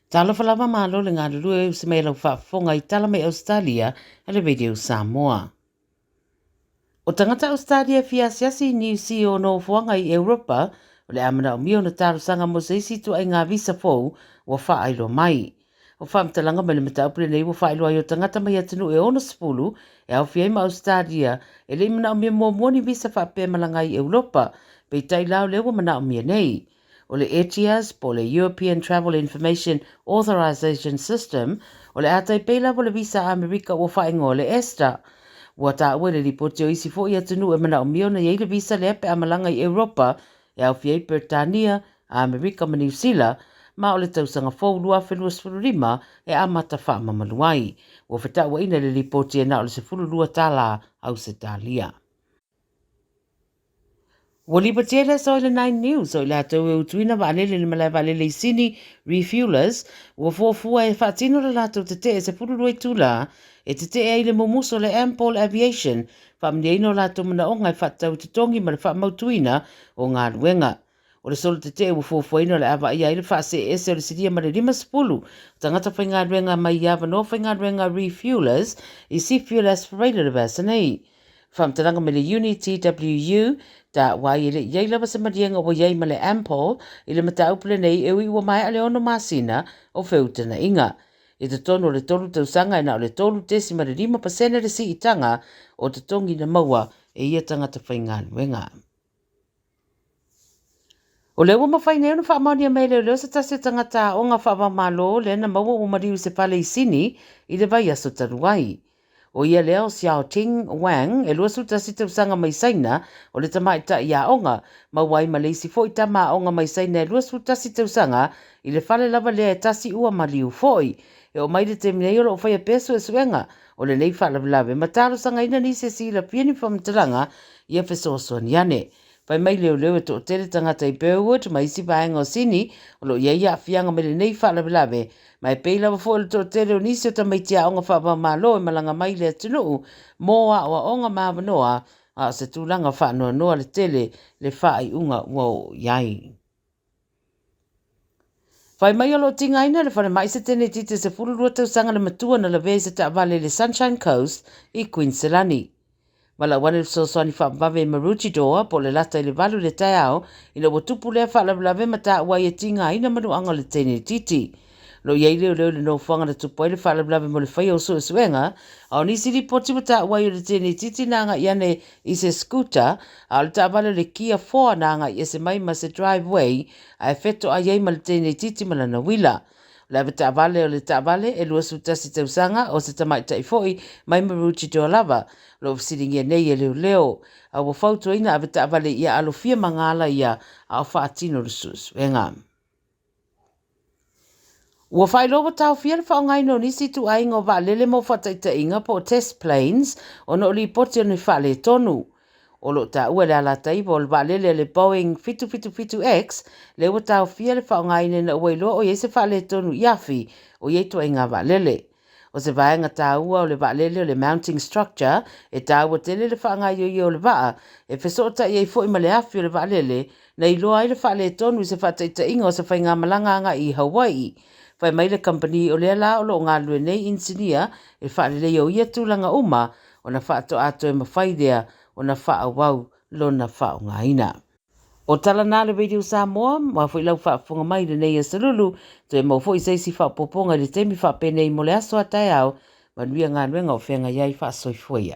Tala Fou malo le ngā rurue se mei lau whaafonga I tala me Ausetalia ele video Samoa. O tangata Ausetalia fia siasi ni si o no fuanga I Europa o le amana o mio na tarusanga mo se isi tu ai ngā visa fou wa whaailo mai. O whaamtalanga me le mataupule nei wa whaailo ai o tangata mai atinu e ono spulu e au fia ima Ausetalia e le imana o mia mua muoni visa whaapea malanga I Europa pe tai lau lewa mana o mia nei. O le ETIAS po le European Travel Information Authorization System o le atai peila po le visa Amerika o whaingo le ESTA. Ua ta ue le ripoti o isi fo I atunu e mana o mio na le visa le ape amalanga I Europa e au fiei Britania, Amerika ma New Zealand ma o le tausanga fau lua whenua sfururima e amata wha mamaluai. Ua wheta ua ina le ripoti e na o le sefuru lua tala Ausetalia. Wali patela so ile 9 News so ile ato e utuina valele le malai valele I sini refuelers ua fuafua e whaatino le lato te te se puru roi tula e te te e ile momuso le Ampol Aviation whaamneino lato mana o ngai whaatau te tongi ma le whaamautuina o ngā ruenga. O le solo te te ua fuafua ino le awa ia ile whaase e se o le siria ma le 5 tangata whai ngā ruenga mai iawa no whai ngā ruenga refuelers I si fuel aspirator le vasa nei. Whaamtaranga me le UNITWU ta wai ele iei lava se marianga o iei ma le Ampol I le mataupule nei e ui ua mai ale ono masina o whiutana inga. I te tono le tolu tausanga e na o le tolu tesi ma le 5% le si itanga o te tongi na maua e ia tangata whainga luenga. O le ua mawhai neo na whaamaunia mei leo sa tasi tangata o ngā whaamamalo le na maua o mariu se pale I sini I le vai aso taruai. O ia leo Xiao Ting Wang e lua sutasi tausanga mai saina o le tamaita I aonga ma wai Malaysi fo I tama aonga mai saina e lua sutasi tausanga I le whale lava lea e tasi ua maliu foi. E o mai le teminei o lo whai a peso e suenga o le nei whalavelave ma taro sanga ina ni se si la pieni whamtalanga I a fesoso ni ane. Pai mai leo e to tere tangata I Bearwood ma isi vaenga o sini o lo ia ia fianga me le nei whalavelave mai peila wa fo to tere o nisi o tamaitia o ngā whaamamalo e malanga mai le atunu moa o onga mawanoa a se tūlanga whaanoa noa le tele le whaai unga ua iai. Whai mai alo tingaina le whare mai se tene tite se fururua tausanga le matua na la vese ta vale le Sunshine Coast I Queenslandi. Wala wane so soani whaambawe Maroochydore po le lata I le valu le taiao I le watupu lea whaalavelave mata ua I tingaina manu anga le tene titi. Lo iei leo le no whanga na tupo I le whaalavelave mo le whai o so suenga au nisi li poti mata ua I le tene titi nanga iane I se scooter au le taavale le Kia 4 nanga I se mai ma se driveway a feto a iei ma le tene titi ma lana wila. Le taavale o le taavale e lua sutasi tausanga o se tamaita I foi mai Maroochydore lava lo siringia nei e leo a ua whautua ina a taavale ia alofia mangala ia a whaatino le suenga. Ua whailowa tau fia le whaongai no nisi tu ainga o waalele mo whataita inga po test planes o no li poti o ni whale tonu. O lo ta ua le ala taiba o le waalele le Boeing 757X le ua tau fia le whaongai ne na uailo o iese whale tonu iafi o ietu ainga waalele. O se vaenga ta ua o le waalele o le mounting structure e ta ua tele le whaongai o le waa e fesota iei fo ima le afi o le waalele na iloa ai le whale tonu se whataita inga o se whainga malanga I Hawaii. Whai mai le company o lea la o lo ngā lue nei insinia e whaalele o ia tūlanga uma o na whaato ato e mawhaidea o na whaawau lo na whaongaina. O tala nā le radio Samoa, ma fwoi lau whaafunga mai le nei a salulu, to e mau fwoi seisi whaapoponga le temi whaapenei mo le aso a tai au, manuia ngā nuenga o whenga iai whaasoi fwoi.